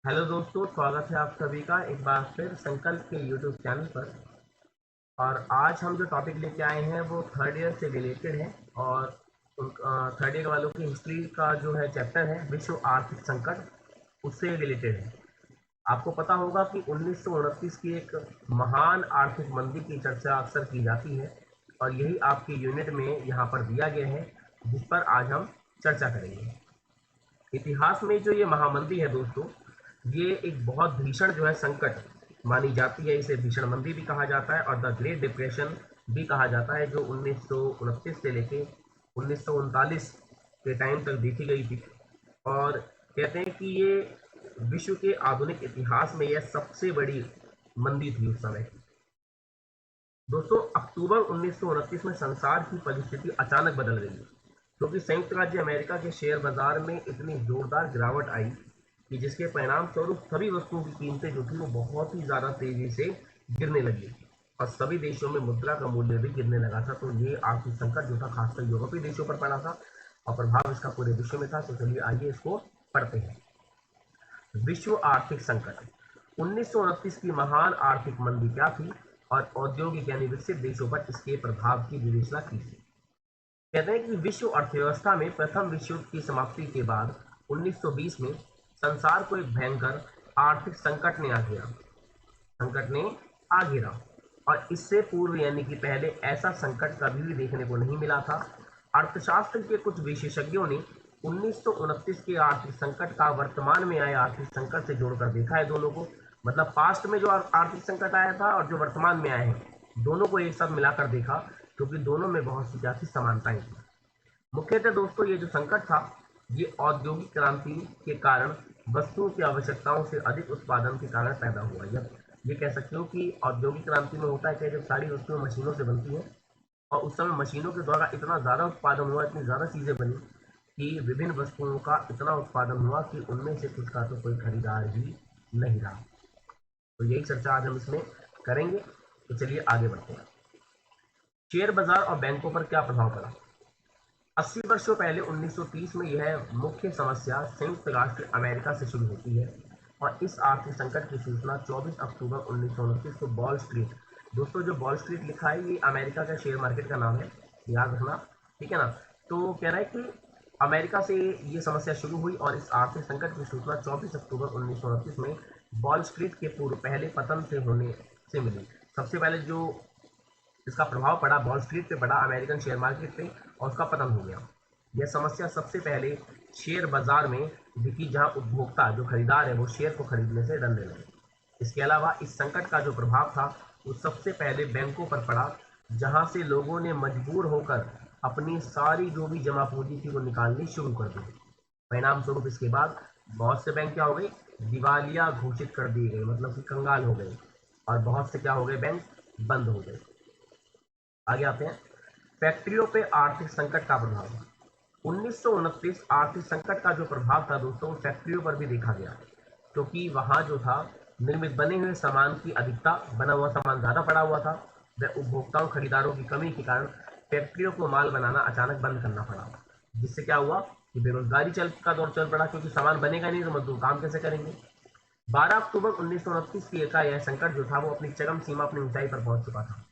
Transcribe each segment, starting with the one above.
Hello दोस्तों, स्वागत है आप सभी का एक बार फिर संकल्प के यूट्यूब चैनल पर। और आज हम जो टॉपिक लेके आए हैं वो थर्ड ईयर से रिलेटेड है। और थर्ड ईयर वालों की हिस्ट्री का जो है चैप्टर है विश्व आर्थिक संकट, उससे रिलेटेड है। आपको पता होगा कि 1929 की एक महान आर्थिक मंदी की चर्चा अक्सर की जाती है, और यही आपके यूनिट में यहाँ पर दिया गया है, जिस पर आज हम चर्चा करेंगे। इतिहास में जो ये महामंदी है दोस्तों, ये एक बहुत भीषण जो है संकट मानी जाती है। इसे भीषण मंदी भी कहा जाता है और द ग्रेट डिप्रेशन भी कहा जाता है, जो 1929 से लेके 1939 के टाइम तक देखी गई थी। और कहते हैं कि ये विश्व के आधुनिक इतिहास में यह सबसे बड़ी मंदी थी उस समय। दोस्तों, अक्टूबर 1929 में संसार की परिस्थिति अचानक बदल गई, क्योंकि संयुक्त राज्य अमेरिका के शेयर बाजार में इतनी जोरदार गिरावट आई कि जिसके परिणाम स्वरूप सभी वस्तुओं की कीमतें जो थी वो बहुत ही ज्यादा तेजी से गिरने लगी, और सभी देशों में मुद्रा का मूल्य भी गिरने लगा था। तो ये आर्थिक संकट जो था खासकर यूरोपीय देशों पर पड़ा था, और प्रभाव इसका पूरे विश्व में था। तो चलिए आइए इसको पढ़ते हैं। विश्व आर्थिक संकट 1929 की महान आर्थिक मंदी क्या थी, और औद्योगिक यानी विकसित देशों पर इसके प्रभाव की विवेचना की थी। कहते हैं कि विश्व अर्थव्यवस्था में प्रथम विश्व युद्ध की समाप्ति के बाद 1920 में संसार को एक भयंकर आर्थिक संकट ने आ घेरा। और इससे पूर्व यानी कि पहले ऐसा संकट कभी भी देखने को नहीं मिला था। अर्थशास्त्र के कुछ विशेषज्ञों ने 1929 के आर्थिक संकट का वर्तमान में आए आर्थिक संकट से जोड़कर देखा है दोनों को। मतलब पास्ट में जो आर्थिक संकट आया था और जो वर्तमान में आए हैं, दोनों को एक साथ मिलाकर देखा, क्योंकि दोनों में बहुत सी ज्यादा समानताएं थी। मुख्यतः दोस्तों ये जो संकट था, ये औद्योगिक क्रांति के कारण वस्तुओं की आवश्यकताओं से अधिक उत्पादन के कारण पैदा हुआ। जब ये कह सकते हो कि औद्योगिक क्रांति में होता है कि जब सारी वस्तुएं मशीनों से बनती हैं, और उस समय मशीनों के द्वारा इतना ज़्यादा उत्पादन हुआ, इतनी ज़्यादा चीज़ें बनी कि विभिन्न वस्तुओं का इतना उत्पादन हुआ कि उनमें से कुछ का तो कोई खरीदार ही नहीं रहा। तो यही चर्चा आज हम इसमें करेंगे। तो चलिए आगे बढ़ते हैं। शेयर बाजार और बैंकों पर क्या प्रभाव पड़ा। 80 वर्षों पहले 1930 में यह मुख्य समस्या संयुक्त राष्ट्र अमेरिका से शुरू होती है, और इस आर्थिक संकट की सूचना 24 अक्टूबर 1929 को वॉल स्ट्रीट, दोस्तों जो वॉल स्ट्रीट लिखा है ये अमेरिका का शेयर मार्केट का नाम है, याद रखना, ठीक है ना। तो कह रहा है कि अमेरिका से ये समस्या शुरू हुई, और इस आर्थिक संकट की सूचना 24 अक्टूबर 1929 में वॉल स्ट्रीट के पूर्व पहले पतन से होने से मिली। सबसे पहले जो इसका प्रभाव पड़ा वॉल स्ट्रीट पे पड़ा, अमेरिकन शेयर मार्केट पे, और उसका पतन हो गया। यह समस्या सबसे पहले शेयर बाजार में दिखी, जहां उपभोक्ता जो खरीदार है वो शेयर को खरीदने से डरने लगे। इसके अलावा इस संकट का जो प्रभाव था वो सबसे पहले बैंकों पर पड़ा, जहां से लोगों ने मजबूर होकर अपनी सारी जो भी जमा पूंजी थी वो निकालनी शुरू कर दी। परिणाम स्वरूप इसके बाद बहुत से बैंक क्या हो गए, दिवालिया घोषित कर दिए गए, मतलब कि कंगाल हो गए, और बहुत से क्या हो गए, बैंक बंद हो गए। आगे आते हैं। फैक्ट्रियों पे आर्थिक संकट का प्रभाव। 1929 आर्थिक संकट का जो प्रभाव था दोस्तों, फैक्ट्रियों पर भी देखा गया, क्योंकि वहां जो था निर्मित बने हुए सामान की अधिकता, बना हुआ सामान ज्यादा पड़ा हुआ था। वह उपभोक्ताओं खरीदारों की कमी के कारण फैक्ट्रियों को माल बनाना अचानक बंद करना पड़ा, जिससे क्या हुआ कि बेरोजगारी का दौर चल पड़ा, क्योंकि सामान बनेगा नहीं तो मजदूर काम कैसे करेंगे। 12 अक्टूबर 1929 की का यह संकट जो था वो अपनी चरम सीमा, अपनी ऊंचाई पर पहुंच चुका था,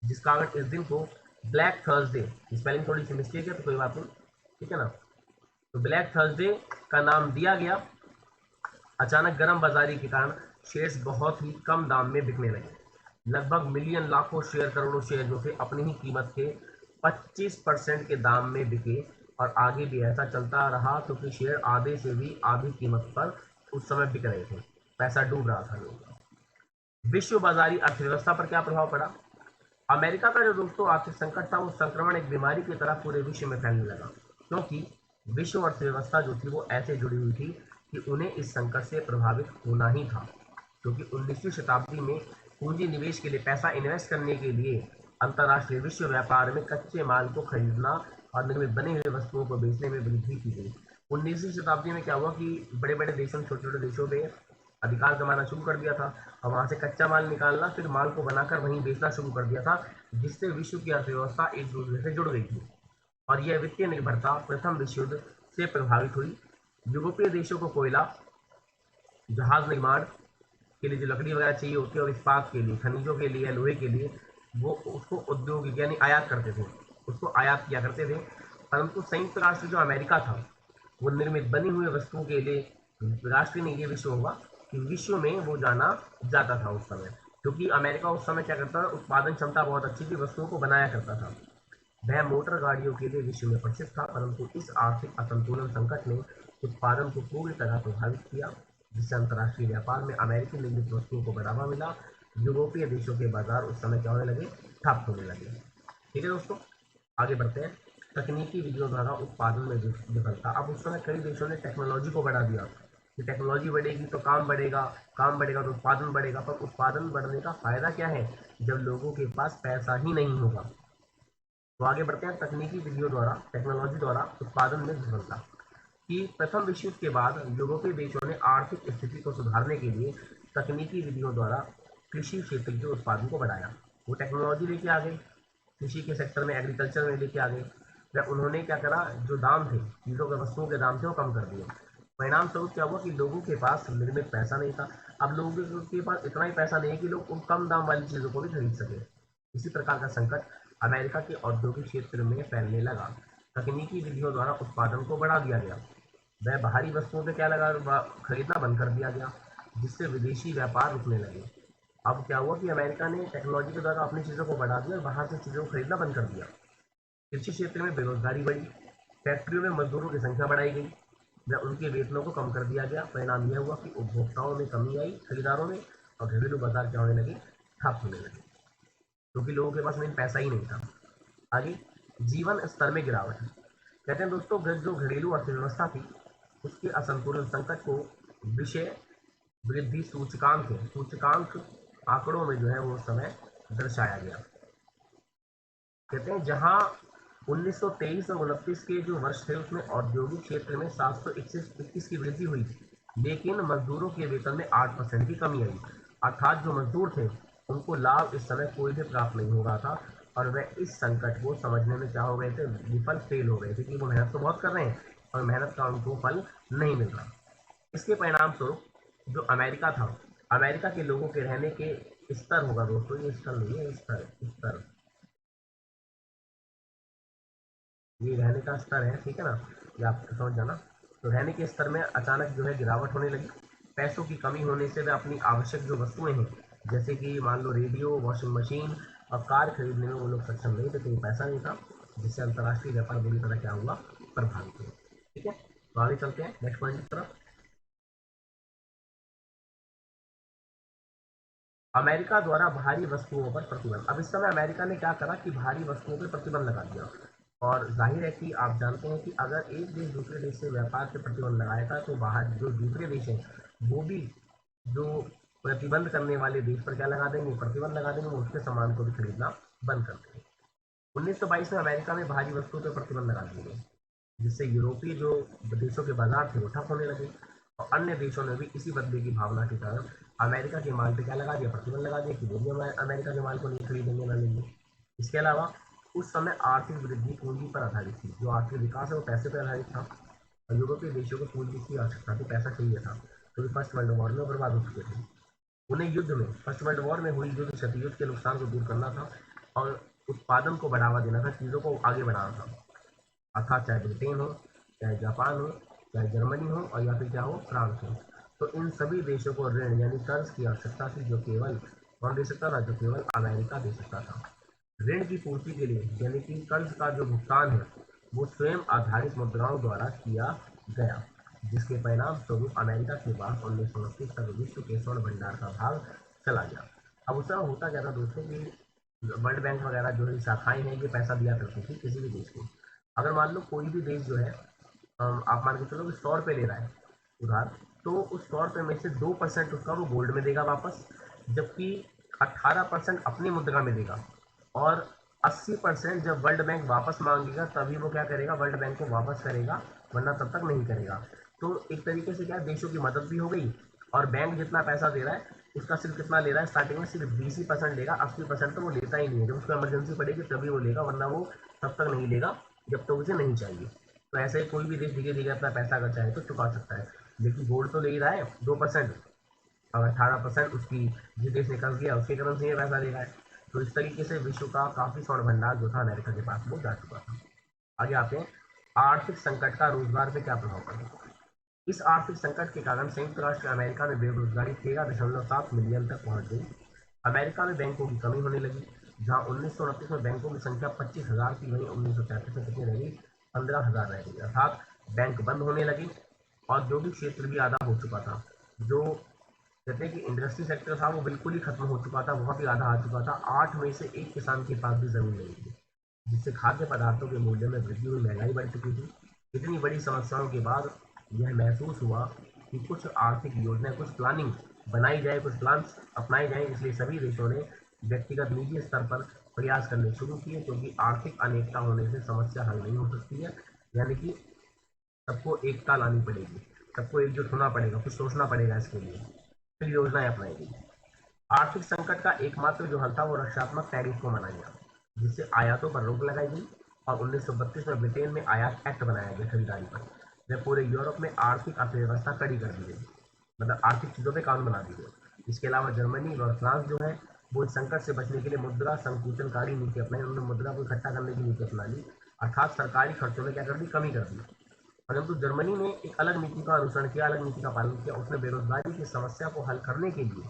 जिस कारण इस दिन को ब्लैक थर्सडे, स्पेलिंग थोड़ी सी मिस्टेक है तो कोई बात नहीं, ठीक है ना, तो ब्लैक थर्सडे का नाम दिया गया। अचानक गर्म बाजारी के कारण शेयर्स बहुत ही कम दाम में बिकने लगे। लगभग मिलियन, लाखों शेयर, करोड़ों शेयर जो थे अपनी ही कीमत के 25% के दाम में बिके, और आगे भी ऐसा चलता रहा, क्योंकि शेयर आधे से भी आधी कीमत पर उस समय बिक रहे थे, पैसा डूब रहा था लोगों का। विश्व बाजारी अर्थव्यवस्था पर क्या प्रभाव पड़ा। अमेरिका का जो दोस्तों आर्थिक संकट था वो संक्रमण एक बीमारी की तरह पूरे विश्व में फैलने लगा, क्योंकि विश्व अर्थव्यवस्था जो थी वो ऐसे जुड़ी हुई थी कि उन्हें इस संकट से प्रभावित होना ही था। क्योंकि 19वीं शताब्दी में पूंजी निवेश के लिए, पैसा इन्वेस्ट करने के लिए अंतर्राष्ट्रीय विश्व व्यापार में कच्चे माल को खरीदना और निर्मित बने हुए वस्तुओं को बेचने में वृद्धि की गई। 19वीं शताब्दी में क्या हुआ कि बड़े बड़े देशों में, छोटे छोटे देशों में अधिकार जमाना शुरू कर दिया था, और वहां से कच्चा माल निकालना, फिर माल को बनाकर वहीं बेचना शुरू कर दिया था, जिससे विश्व की अर्थव्यवस्था एक दूसरे से जुड़ गई थी, और यह वित्तीय निर्भरता प्रथम विश्व युद्ध से प्रभावित हुई। यूरोपीय देशों को कोयला जहाज निर्माण के लिए जो लकड़ी वगैरह चाहिए होती है और इस्पात के लिए, खनिजों के लिए, लोहे के लिए, वो उसको औद्योगिक यानी आयात करते थे, उसको आयात किया करते थे। परंतु संयुक्त राष्ट्र जो अमेरिका था, वो निर्मित बनी हुई वस्तुओं के लिए राष्ट्र नहीं, ये विश्व होगा कि विश्व में वो जाना जाता था उस समय, क्योंकि अमेरिका उस समय क्या करता था, उत्पादन क्षमता बहुत अच्छी थी, वस्तुओं को बनाया करता था। वह मोटर गाड़ियों के लिए विश्व में प्रसिद्ध था, परंतु इस आर्थिक असंतुलन संकट ने उत्पादन को पूरी तरह प्रभावित किया, जिससे अंतर्राष्ट्रीय व्यापार में अमेरिकी निर्मित वस्तुओं को बढ़ावा मिला। यूरोपीय देशों के बाजार उस समय क्या होने लगे, ठप होने लगे। ठीक है दोस्तों, आगे बढ़ते हैं। तकनीकी विधियों द्वारा उत्पादन में विफलता। अब उस समय कई देशों ने टेक्नोलॉजी को बढ़ा दिया कि टेक्नोलॉजी बढ़ेगी तो काम बढ़ेगा, काम बढ़ेगा तो उत्पादन बढ़ेगा। पर उत्पादन बढ़ने का फायदा क्या है जब लोगों के पास पैसा ही नहीं होगा। तो आगे बढ़ते हैं। तकनीकी विधियों द्वारा, टेक्नोलॉजी द्वारा उत्पादन में विफलता कि प्रथम विश्व युद्ध के बाद यूरोपीय देशों ने आर्थिक स्थिति को सुधारने के लिए तकनीकी विधियों द्वारा कृषि क्षेत्र के उत्पादन को बढ़ाया। वो टेक्नोलॉजी लेके आ गए, कृषि के सेक्टर में, एग्रीकल्चर में लेके आ गए। या उन्होंने क्या करा, जो दाम थे, चीज़ों के, वस्तुओं के दाम थे, वो कम कर दिए। परिणाम स्वरूप क्या हुआ कि लोगों के पास निर्मित पैसा नहीं था। अब लोगों के पास इतना ही पैसा नहीं है कि लोग उन कम दाम वाली चीज़ों को भी खरीद सके। इसी प्रकार का संकट अमेरिका के औद्योगिक क्षेत्र में फैलने लगा। तकनीकी विधियों द्वारा उत्पादन को बढ़ा दिया गया, वह बाहरी वस्तुओं पे क्या लगा, खरीदना बंद कर दिया गया, जिससे विदेशी व्यापार रुकने लगे। अब क्या हुआ कि अमेरिका ने टेक्नोलॉजी के द्वारा अपनी चीज़ों को बढ़ा दिया और बाहर से चीज़ों को खरीदना बंद कर दिया। कृषि क्षेत्र में बेरोजगारी बढ़ी, फैक्ट्रियों में मजदूरों की संख्या बढ़ाई गई व उनके वेतनों को कम कर दिया गया। परिणाम यह हुआ कि उपभोक्ताओं में कमी आई, खरीदारों में, और घरेलू बाजार क्या होने लगे, ठप होने लगे, क्योंकि लोगों के पास मेन पैसा ही नहीं था। आगे, जीवन स्तर में गिरावट। कहते हैं दोस्तों, जो घरेलू अर्थव्यवस्था थी, उसके असंतुलन संकट को विषय वृद्धि सूचकांक है, सूचकांक आंकड़ों में जो है वो समय दर्शाया गया। कहते हैं जहां 1923 और 29 के जो वर्ष थे, उसमें औद्योगिक क्षेत्र में 721 की वृद्धि हुई, लेकिन मजदूरों के वेतन में 8% की कमी आई। अर्थात जो मजदूर थे, उनको लाभ इस समय कोई भी प्राप्त नहीं हो रहा था, और वह इस संकट को समझने में क्या हो गए थे, विफल, फेल हो गए थे कि वो मेहनत तो बहुत कर रहे हैं और मेहनत का उनको फल नहीं मिल रहा। इसके परिणाम स्वरूप जो अमेरिका था, अमेरिका के लोगों के रहने के स्तर होगा दोस्तों, ये स्तर नहीं है, स्तर, स्तर, ये रहने का स्तर है, ठीक है ना, ये आप समझ जाना। तो रहने के स्तर में अचानक जो है गिरावट होने लगी। पैसों की कमी होने से वे अपनी आवश्यक जो वस्तुएं हैं, जैसे कि मान लो रेडियो, वॉशिंग मशीन और कार खरीदने में वो लोग सक्षम नहीं थे, क्योंकि पैसा नहीं था, जिससे अंतर्राष्ट्रीय व्यापार बुरी तरह क्या हुआ, प्रभावित हुआ। ठीक है, तो आगे चलते हैं नेक्स्ट पॉइंट की तरफ। अमेरिका द्वारा भारी वस्तुओं पर प्रतिबंध। अब इस समय अमेरिका ने क्या करा कि भारी वस्तुओं पर प्रतिबंध लगा दिया। और जाहिर है कि आप जानते हैं कि अगर एक देश दूसरे देश से व्यापार पे प्रतिबंध लगाएगा, तो बाहर जो दूसरे देश हैं, वो भी जो प्रतिबंध करने वाले देश पर क्या लगा देंगे, प्रतिबंध लगा देंगे, वो उसके सामान को भी खरीदना बंद कर देंगे। 1922 में अमेरिका में भारी वस्तुओं पर प्रतिबंध लगा दिए गए, जिससे यूरोपीय जो देशों के बाजार थे वो ठप होने लगे, और अन्य देशों ने भी इसी बदले की भावना के कारण अमेरिका के माल पे क्या लगा दिया, प्रतिबंध लगा दिया कि वो भी अमेरिका के माल को नहीं खरीदेंगे, ना लेंगे। इसके अलावा उस समय आर्थिक वृद्धि पूंजी पर आधारित थी, जो आर्थिक विकास है वो पैसे पर आधारित था, और यूरोपीय देशों को पूंजी की आवश्यकता थी, पैसा चाहिए था, क्योंकि फर्स्ट वर्ल्ड वॉर में बर्बाद हो चुके थे। उन्हें युद्ध में, फर्स्ट वर्ल्ड वॉर में हुई युद्ध क्षति, युद्ध के नुकसान को दूर करना था, और उत्पादन को बढ़ावा देना था, चीज़ों को आगे बढ़ाना था। अर्थात चाहे ब्रिटेन हो, चाहे जापान हो, चाहे जर्मनी हो, और या फिर क्या हो, फ्रांस हो। तो इन सभी देशों को ऋण यानी कर्ज की आवश्यकता थी, जो केवल कौन दे सकता था, जो केवल अमेरिका दे सकता था। ऋण की पूर्ति के लिए यानी कि कर्ज का जो भुगतान है, वो स्वयं आधारित मुद्राओं द्वारा किया गया, जिसके परिणाम स्वरूप अमेरिका के बाद 1929 तक विश्व के स्वर्ण भंडार का भाग चला गया। अब उस समय होता क्या था दोस्तों कि वर्ल्ड बैंक वगैरह जो है शाखाएं हैं, ये पैसा दिया करती थी किसी भी देश को। अगर मान लो कोई भी देश जो है, आप मान के चलो कि 100 रुपये ले रहा है उधार, तो उस 100 रुपये में से 2% उसका वो गोल्ड में देगा वापस, जबकि 18% अपनी मुद्रा में देगा, और 80% जब वर्ल्ड बैंक वापस मांगेगा तभी वो क्या करेगा, वर्ल्ड बैंक को वापस करेगा, वरना तब तक नहीं करेगा। तो एक तरीके से क्या, देशों की मदद भी हो गई, और बैंक जितना पैसा दे रहा है उसका सिर्फ कितना ले रहा है, स्टार्टिंग में सिर्फ 20% लेगा, 80% तो वो लेता ही नहीं है। जब उसको इमरजेंसी पड़ेगी तभी वो लेगा, वरना वो तब तक नहीं लेगा जब तक उसे नहीं चाहिए। तो ऐसे ही कोई भी देश धीरे धीरे अपना पैसा अगर चाहे तो चुका सकता है। लेकिन गोल्ड तो ले ही रहा है 2%, और 18% उसकी जिस देश ने कर्ज लिया उसके करेंसी में पैसा ले रहा है। तो इस तरीके से विश्व का काफ़ी स्वर्ण भंडार जो था अमेरिका के पास वो जा चुका था। आगे आते हैं, आर्थिक संकट का रोजगार पे क्या प्रभाव पड़ा। इस आर्थिक संकट के कारण संयुक्त राष्ट्र अमेरिका में बेरोजगारी 13.7 मिलियन तक पहुंच गई। अमेरिका में बैंकों की कमी होने लगी। जहां 1929 में बैंकों की संख्या 25,000 थी, वहीं 1933 में कितनी रह गई, 15,000 रह गई। अर्थात बैंक बंद होने लगे। औद्योगिक क्षेत्र भी आधा हो चुका था। जो कहते हैं कि इंडस्ट्री सेक्टर था वो बिल्कुल ही खत्म हो चुका था, बहुत ही आधा आ चुका था। 8 में से 1 किसान के पास भी जमीन नहीं थी, जिससे खाद्य पदार्थों के मूल्य में वृद्धि हुई, महंगाई बढ़ चुकी थी। इतनी बड़ी समस्याओं के बाद यह महसूस हुआ कि कुछ आर्थिक योजनाएं, कुछ प्लानिंग बनाई जाए, कुछ प्लान्स अपनाए जाएं। इसलिए सभी देशों ने व्यक्तिगत निजी स्तर पर प्रयास करने शुरू किए, क्योंकि आर्थिक अनेकता होने से समस्या हल नहीं हो सकती है। यानी कि सबको एकता लानी पड़ेगी, सबको एकजुट होना पड़ेगा, कुछ सोचना पड़ेगा इसके लिए, फिर योजनाएं अपनाई गई। आर्थिक संकट का एकमात्र जो हल था वो रक्षात्मक टैरिफ को मनाया गया, जिससे आयातों पर रोक लगाई गई। और 1932 में ब्रिटेन में आयात एक्ट बनाया गया खरीदारी पर। जब पूरे यूरोप में आर्थिक अर्थव्यवस्था कड़ी कर दी गई, मतलब आर्थिक चीजों पे कानून बना दी गई। इसके अलावा जर्मनी और फ्रांस जो है वो इस संकट से बचने के लिए मुद्रा संकुचनकारी नीति अपनाई। उन्होंने मुद्रा को इकट्ठा करने की नीति अपना ली, अर्थात सरकारी खर्चों में क्या कर दी, कमी कर दी। परंतु जर्मनी ने एक अलग नीति का अनुसरण किया, अलग नीति का पालन किया। उसने बेरोजगारी की समस्या को हल करने के लिए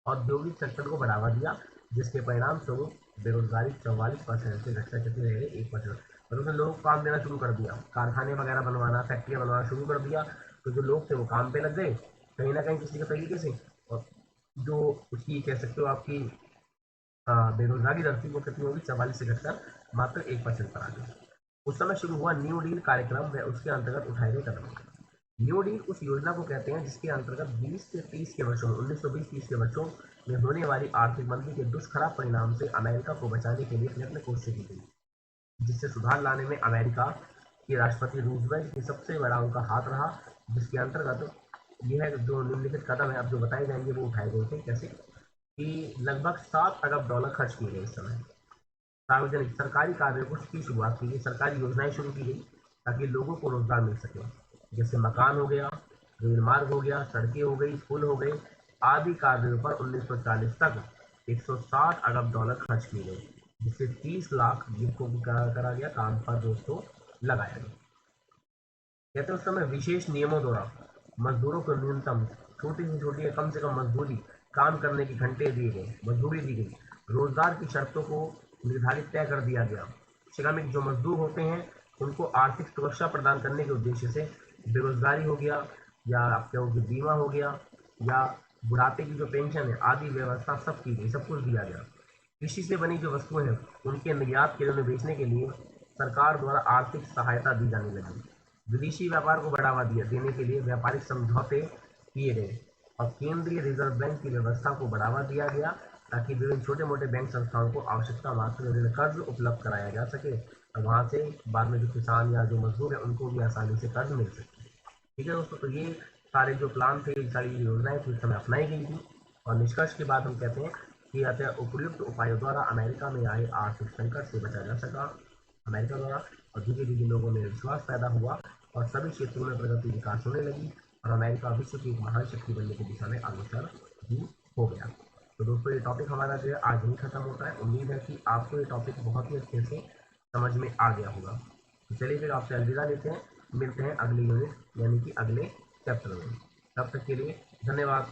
औद्योगिक सेक्टर को बढ़ावा दिया, जिसके परिणाम स्वरूप बेरोजगारी 44% से घटकर कितनी रह गई, 1%। और उसने लोगों को काम देना शुरू कर दिया, कारखाने वगैरह बनवाना, फैक्ट्रियां बनवाना शुरू कर दिया। तो जो लोग थे वो काम पे लग गए कहीं ना कहीं किसी के तरीके से। और जो उसकी कह सकते हो आपकी बेरोजगारी दर थी वो कितनी होगी, 44 से घटकर मात्र 1% पर आ गई। उस समय शुरू हुआ न्यू डील कार्यक्रम व उसके अंतर्गत उठाए गए कदम। न्यू डील उस योजना को कहते हैं जिसके अंतर्गत 20 से 30 के वर्षों में 1920-30 के वर्षों में होने वाली आर्थिक मंदी के दुष्खराब परिणाम से अमेरिका को बचाने के लिए प्रयत्न कोशिश की गई, जिससे सुधार लाने में अमेरिका के राष्ट्रपति रूजवेल्ट की सबसे बड़ा उनका हाथ रहा। जिसके अंतर्गत यह जो निम्नलिखित कदम है अब जो बताए जाएंगे वो उठाए गए थे। कैसे कि लगभग $7 अरब खर्च किए गए इस समय। सार्वजनिक सरकारी कार्यों की शुरुआत की गई, सरकारी योजनाएं शुरू की गई ताकि लोगों को रोजगार मिल सके। जैसे मकान हो गया, रेल मार्ग हो गया, सड़कें हो गई, पुल हो गए आदि कार्यों पर 1940 तक $160 अरब खर्च किए गए, जिससे 30 लाख युवकों को करा गया काम पर दोस्तों लगाया गया। कहते हैं उस समय विशेष नियमों द्वारा मजदूरों को न्यूनतम छोटी से छोटी या कम से कम मजदूरी काम करने के घंटे दिए गए, मजदूरी दी गई। रोजगार की शर्तों को निर्धारित तय कर दिया गया। श्रमिक जो मजदूर होते हैं उनको आर्थिक सुरक्षा प्रदान करने के उद्देश्य से बेरोजगारी हो गया, या आप कहोगे बीमा हो गया, या बुढ़ापे की जो पेंशन है आदि व्यवस्था सब की गई, सब कुछ दिया गया। कृषि से बनी जो वस्तुएं हैं उनके निर्यात के लिए, उन्हें बेचने के लिए सरकार द्वारा आर्थिक सहायता दी जाने लगी। विदेशी व्यापार को बढ़ावा दिया देने के लिए व्यापारिक समझौते किए गए, और केंद्रीय रिजर्व बैंक की व्यवस्था को बढ़ावा दिया गया ताकि विभिन्न छोटे मोटे बैंक संस्थाओं को आवश्यकता मात्र ऋण कर्ज उपलब्ध कराया जा सके, और वहां से बाद में जो किसान या जो मजदूर है उनको भी आसानी से कर्ज मिल सके। ठीक है दोस्तों, तो ये सारे जो प्लान थे, ये सारी योजनाएं थी उस समय अपनाई गई थी। और निष्कर्ष के बाद हम कहते हैं कि अतः उपयुक्त उपायों द्वारा अमेरिका में आए आर्थिक संकट से बचा जा सका। अमेरिका द्वारा और धीरे धीरे लोगों में विश्वास पैदा हुआ और सभी क्षेत्रों में प्रगति विकास होने लगी, और अमेरिका विश्व की एक महान शक्ति बनने की दिशा में अग्रसर भी हो गया। तो दोस्तों ये टॉपिक हमारा जो है आज ही खत्म होता है। उम्मीद है कि आपको ये टॉपिक बहुत ही अच्छे से समझ में आ गया होगा। तो चलिए फिर आपसे अलविदा लेते हैं, मिलते हैं अगले यूनिट यानी कि अगले चैप्टर में। तब तक के लिए धन्यवाद।